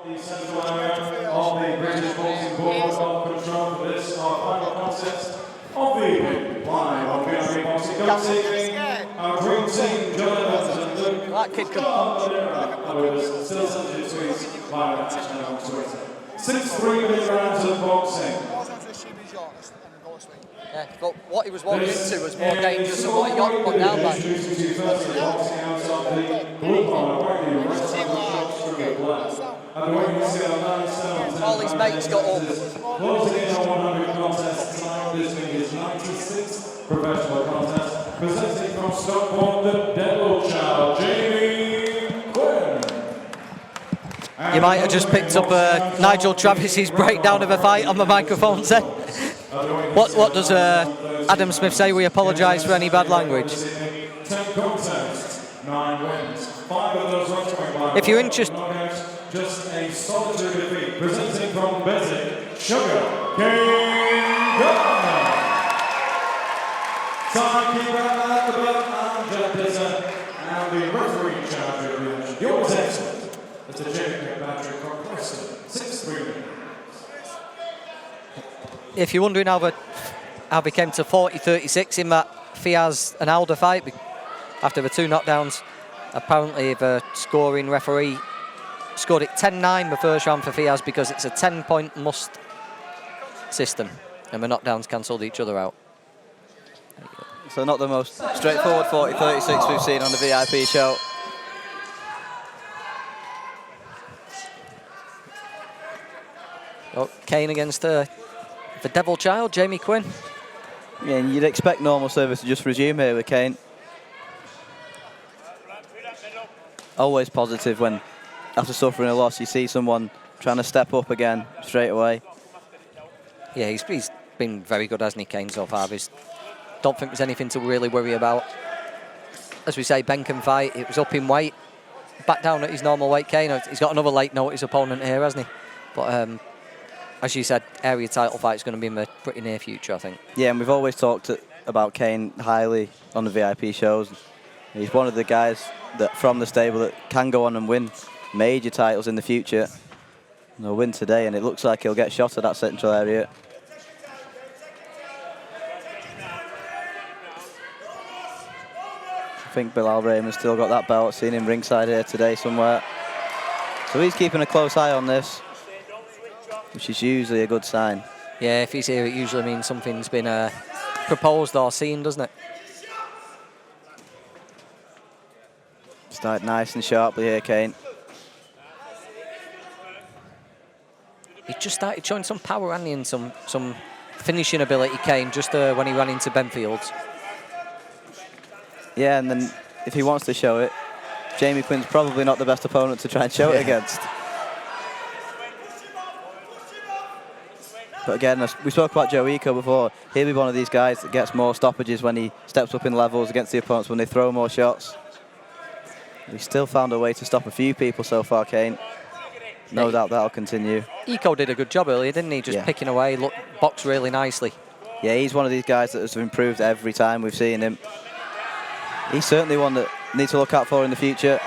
The central area of the British Boxing Board of Control for this, our final contest of the evening. Live on VIP Boxing this evening, our green team, John Evans and Luke Gardner, with still subject tweets live at National on Twitter. 6 3-minute rounds of boxing. Yeah, but what he was walking into was more dangerous than what he got put down by. All his mates got up. Closing in on 100 contests tonight, this week is 96th professional contest, presenting from Stockport, the Devil Child, Jamie Quinn. You might have just picked up Nigel Travis's breakdown of a fight on the microphone then. What does Adam Smith say? We apologise for any bad language. 10 contests, 9 wins, 5 of those wins. If you're interested, just a solitary defeat, presenting from Basic Sugar, Kane Gardner. Timekeeper at the belt, and the referee in charge of the match. Yours excellent. It's a Jacob Patrick from Preston, 6-3. if you're wondering how they came to 40-36 in that Fiaz and Alder fight after the 2 knockdowns, apparently the scoring referee scored it 10-9 the first round for Fiaz because it's a 10-point must system and the knockdowns cancelled each other out. So not the most straightforward 40-36 we've seen on the VIP show. Oh, Kane against the Devil Child, Jamie Quinn. Yeah, and you'd expect normal service to just resume here with Kane. Always positive when, after suffering a loss, you see someone trying to step up again straight away. Yeah, he's been very good, hasn't he, Kane, so far. Don't think there's anything to really worry about. As we say, Ben can fight. It was up in weight, back down at his normal weight, Kane. He's got another late notice opponent here, hasn't he? But as you said, area title fight is going to be in the pretty near future, I think. Yeah, and we've always talked about Kane highly on the VIP shows. He's one of the guys that from the stable that can go on and win major titles in the future. He'll win today, and it looks like he'll get shot at that central area. I think Bilal Raymond's still got that belt. Seen him ringside here today somewhere. So he's keeping a close eye on this, which is usually a good sign. Yeah, if he's here, it usually means something's been proposed or seen, doesn't it? Started nice and sharply here, Kane. He just started showing some power, hasn't he, and some finishing ability, Kane, just when he ran into Benfield. Yeah, and then if he wants to show it, Jamie Quinn's probably not the best opponent to try and show it against. But again, we spoke about Joe Eco before. He'll be one of these guys that gets more stoppages when he steps up in levels against the opponents when they throw more shots. He's still found a way to stop a few people so far, Kane. No doubt that'll continue. Eco did a good job earlier, didn't he? Just picking away, boxed really nicely. Yeah, he's one of these guys that has improved every time we've seen him. He's certainly one that needs to look out for in the future.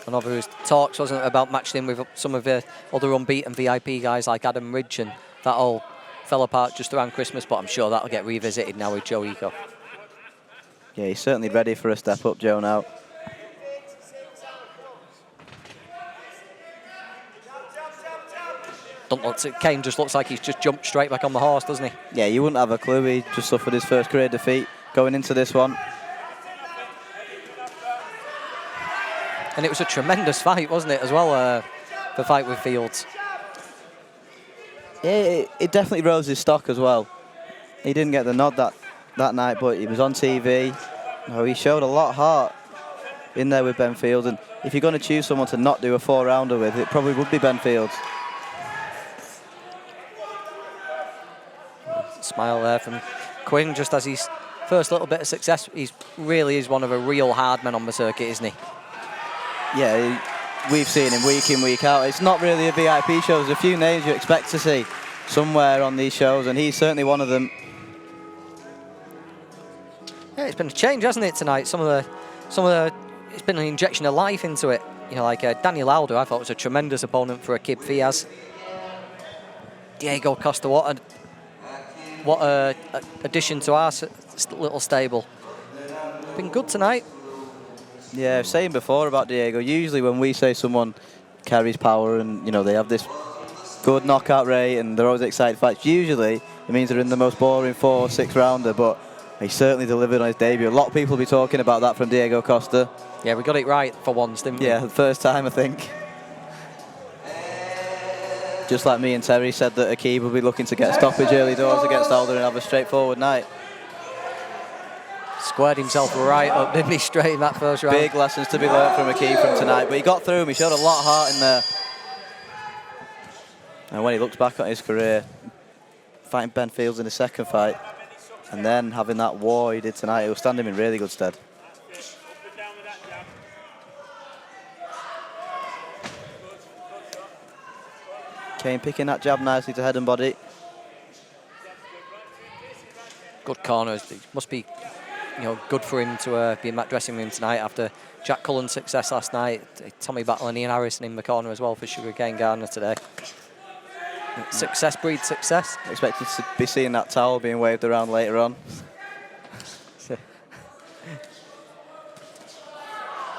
I know there was talks, wasn't it, about matching him with some of the other unbeaten VIP guys like Adam Ridge, and that all fell apart just around Christmas, but I'm sure that'll get revisited now with Joe Eco. Yeah, he's certainly ready for a step up, Joe, now. Kane just looks like he's just jumped straight back on the horse, doesn't he? Yeah, you wouldn't have a clue. He just suffered his first career defeat going into this one. And it was a tremendous fight, wasn't it, as well, the fight with Fields? Yeah, it definitely rose his stock as well. He didn't get the nod that night, but he was on TV. Oh, he showed a lot of heart in there with Ben Fields, and if you're going to choose someone to not do a 4-rounder with, it probably would be Ben Fields. Smile there from Quinn, just as his first little bit of success. He really is one of the real hard men on the circuit, isn't he? Yeah, we've seen him week in, week out. It's not really a VIP show. There's a few names you expect to see somewhere on these shows, and he's certainly one of them. Yeah, it's been a change, hasn't it, tonight? Some of the, it's been an injection of life into it. you know, like Daniel Alder, I thought was a tremendous opponent for Akib Fiaz. Diego Costa, what a addition to our little stable. Been good tonight. Yeah, I was saying before about Diego, usually when we say someone carries power and, you know, they have this good knockout rate and they're always excited fights, usually it means they're in the most boring 4 or 6 rounder, but he certainly delivered on his debut. A lot of people will be talking about that from Diego Costa. Yeah, we got it right for once, didn't we? Yeah, the first time, I think. Just like me and Terry said that Akib will be looking to get a stoppage early doors against Alder and have a straightforward night. Squared himself right up, didn't he, straight in that first round? Big lessons to be learned from Akib from tonight, but he got through him. He showed a lot of heart in there. And when he looks back on his career, fighting Ben Fields in his second fight, and then having that war he did tonight, it will stand him in really good stead. Kane picking that jab nicely to head and body. Good corners. It must be, you know, good for him to be in that dressing room tonight after Jack Cullen's success last night. Tommy Battle and Ian Harrison in the corner as well for Sugarcane Gardner today. Success breeds success. Expected to be seeing that towel being waved around later on.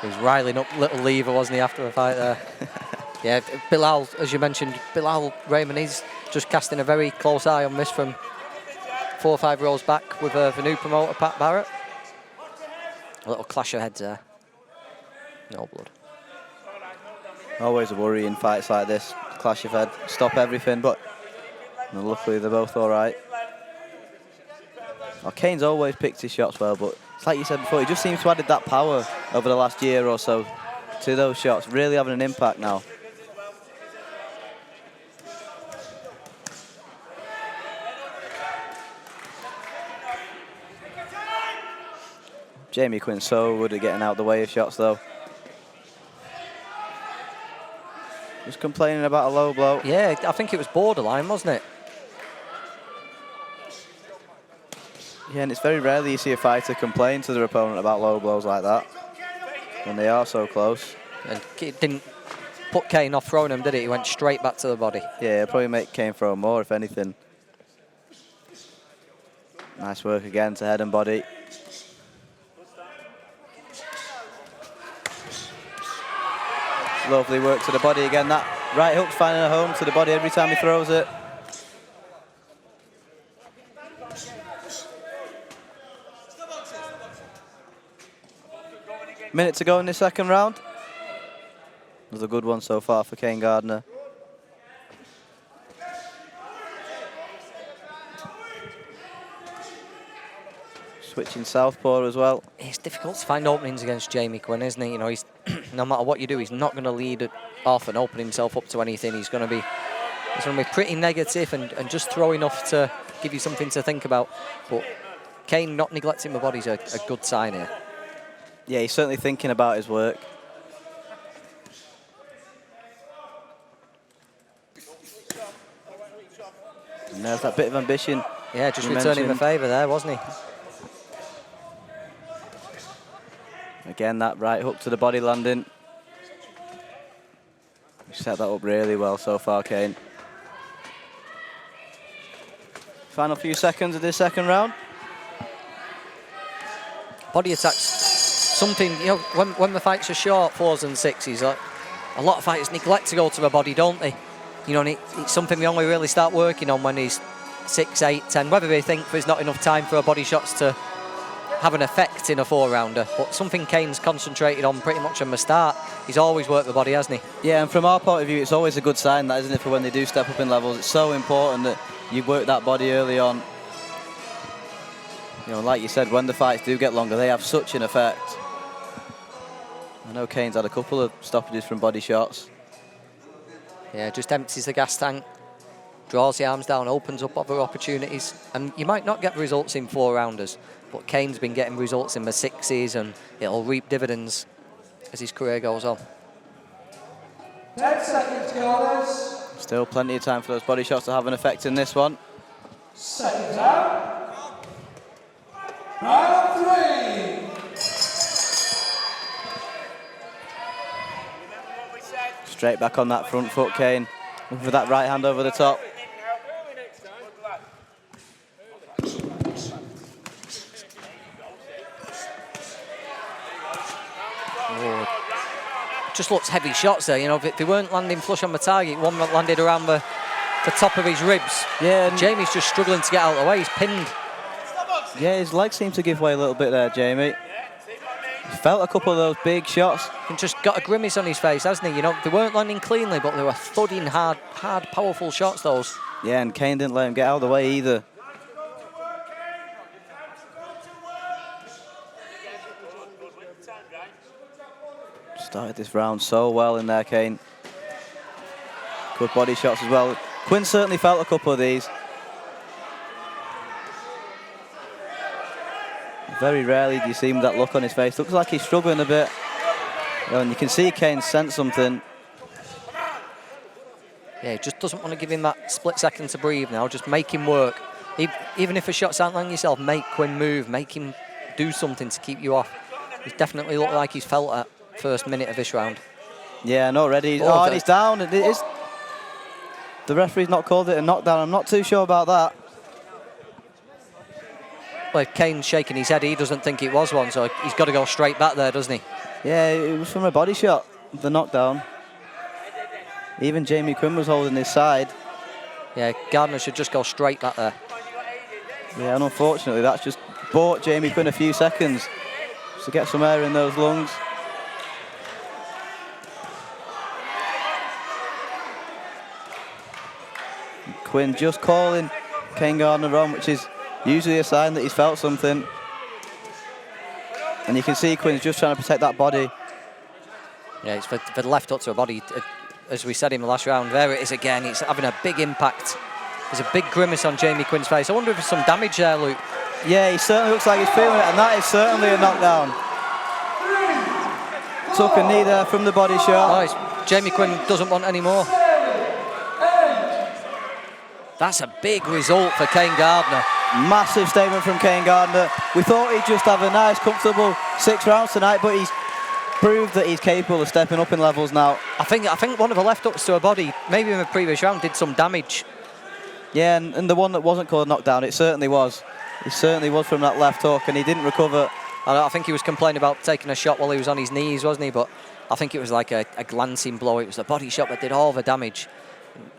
He was riling up little Lever, wasn't he, after the fight there? Yeah, Bilal, as you mentioned, Bilal Raymond, he's just casting a very close eye on this from 4 or 5 rows back with the new promoter, Pat Barrett. A little clash of heads there. No blood. Always a worry in fights like this. Clash of head, stop everything, but luckily they're both all right. Well, Kane's always picked his shots well, but it's like you said before, he just seems to have added that power over the last year or so to those shots, really having an impact now. Jamie Quinn so good at getting out the way of shots though. Just complaining about a low blow. Yeah, I think it was borderline, wasn't it? Yeah, and it's very rarely you see a fighter complain to their opponent about low blows like that when they are so close. And it didn't put Kane off throwing him, did it? He went straight back to the body. Yeah, it'll probably make Kane throw more, if anything. Nice work again to head and body. Lovely work to the body again. That right hook's finding a home to the body every time he throws it. Minute to go in the second round. Another good one so far for Kane Gardner. Switching southpaw as well. It's difficult to find openings against Jamie Quinn, isn't he? You know, he's no matter what you do, he's not going to lead it off and open himself up to anything. He's going to be pretty negative and just throw enough to give you something to think about. But Kane not neglecting the body is a good sign here. Yeah, he's certainly thinking about his work. And there's that bit of ambition. Yeah, just returning the favour there, wasn't he? Again, that right hook to the body landing. Set that up really well so far, Kane. Final few seconds of this second round. Body attacks, something, you know, when the fights are short, 4s and 6s, a lot of fighters neglect to go to the body, don't they? You know, and it's something we only really start working on when he's 6, 8, 10, whether they think there's not enough time for body shots to have an effect in a 4-rounder, but something Kane's concentrated on pretty much from the start. He's always worked the body, hasn't he? Yeah, and from our point of view, it's always a good sign, that, isn't it, for when they do step up in levels. It's so important that you work that body early on. You know, like you said, when the fights do get longer, they have such an effect. I know Kane's had a couple of stoppages from body shots. Yeah, just empties the gas tank, draws the arms down, opens up other opportunities, and you might not get results in 4-rounders, but Kane's been getting results in the 6s, and it'll reap dividends as his career goes on. 10 seconds, guys. Still plenty of time for those body shots to have an effect in this one. Seconds out. Round 3. Straight back on that front foot, Kane. Looking for that right hand over the top. Just looks heavy shots there, you know. If they weren't landing flush on the target, one that landed around the top of his ribs. Yeah, Jamie's just struggling to get out of the way. He's pinned. Yeah, his legs seem to give way a little bit there, Jamie. He felt a couple of those big shots. And just got a grimace on his face, hasn't he? You know, they weren't landing cleanly, but they were thudding hard, powerful shots, those. Yeah, and Kane didn't let him get out of the way either. Started this round so well in there, Kane. Good body shots as well. Quinn certainly felt a couple of these. Very rarely do you see him with that look on his face. Looks like he's struggling a bit. And you can see Kane sense something. Yeah, he just doesn't want to give him that split second to breathe now. Just make him work. Even if a shot's aren't landing yourself, make Quinn move. Make him do something to keep you off. He's definitely looked like he's felt that first minute of this round. Yeah, and already. Oh, and he's down. It is. The referee's not called it a knockdown. I'm not too sure about that. Well, Kane's shaking his head. He doesn't think it was one, so he's got to go straight back there, doesn't he? Yeah, it was from a body shot, the knockdown. Even Jamie Quinn was holding his side. Yeah, Gardner should just go straight back there. Yeah, and unfortunately, that's just bought Jamie Quinn a few seconds to get some air in those lungs. Quinn just calling Kane Gardner on, which is usually a sign that he's felt something. And you can see Quinn's just trying to protect that body. Yeah, it's for the left hook to a body. As we said in the last round, there it is again. It's having a big impact. There's a big grimace on Jamie Quinn's face. I wonder if there's some damage there, Luke. Yeah, he certainly looks like he's feeling it, and that is certainly a knockdown. Took a knee there from the body shot. Oh, Jamie Quinn doesn't want any more. That's a big result for Kane Gardner. Massive statement from Kane Gardner. We thought he'd just have a nice, comfortable 6 rounds tonight, but he's proved that he's capable of stepping up in levels now. I think one of the left hooks to a body, maybe in the previous round, did some damage. Yeah, and the one that wasn't called a knockdown, it certainly was. It certainly was from that left hook, and he didn't recover. I think he was complaining about taking a shot while he was on his knees, wasn't he? But I think it was like a glancing blow. It was a body shot that did all the damage.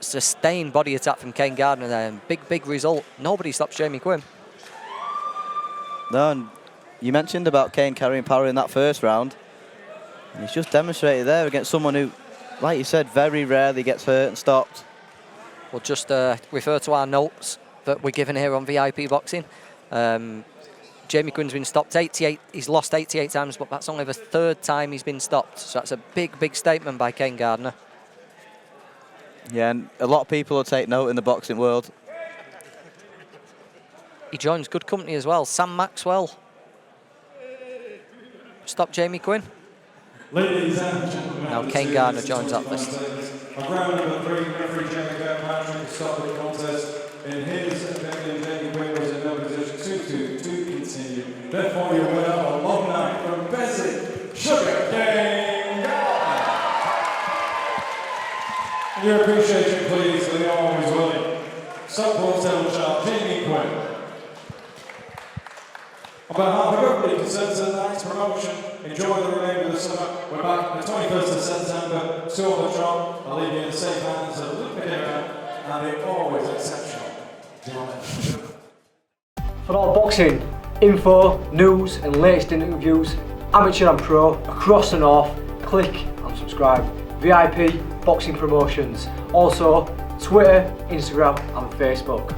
Sustained body attack from Kane Gardner there, and big result. Nobody stops Jamie Quinn. No, and you mentioned about Kane carrying power in that first round, and he's just demonstrated there against someone who, like you said, very rarely gets hurt and stopped. We'll just refer to our notes that we're given here on VIP Boxing. Jamie Quinn's been stopped 88. He's lost 88 times, but that's only the 3rd time he's been stopped. So that's a big statement by Kane Gardner. Yeah, and a lot of people will take note in the boxing world. He joins good company as well. Sam Maxwell. Stop Jamie Quinn. Ladies and gentlemen, now Kane Gardner joins that list. Round number 3, referee Jamie Gardner to stop the contest. In his opinion, Jamie Quinn was in no position to continue. Therefore, your winner on long night from Bessie, Sugar Kane Gardner. Your appreciation, please, for the always willing Stockport title sharp Jamie Quinn. On behalf of everybody concerned in tonight's promotion, enjoy the remainder of the summer. We're back on the 21st of September, 2 on the trot. I'll leave you in the safe hands of Luke Medina and the always exceptional John. For all boxing info, news and latest interviews, amateur and pro, across the north, click and subscribe. VIP Boxing Promotions. Also Twitter, Instagram and Facebook.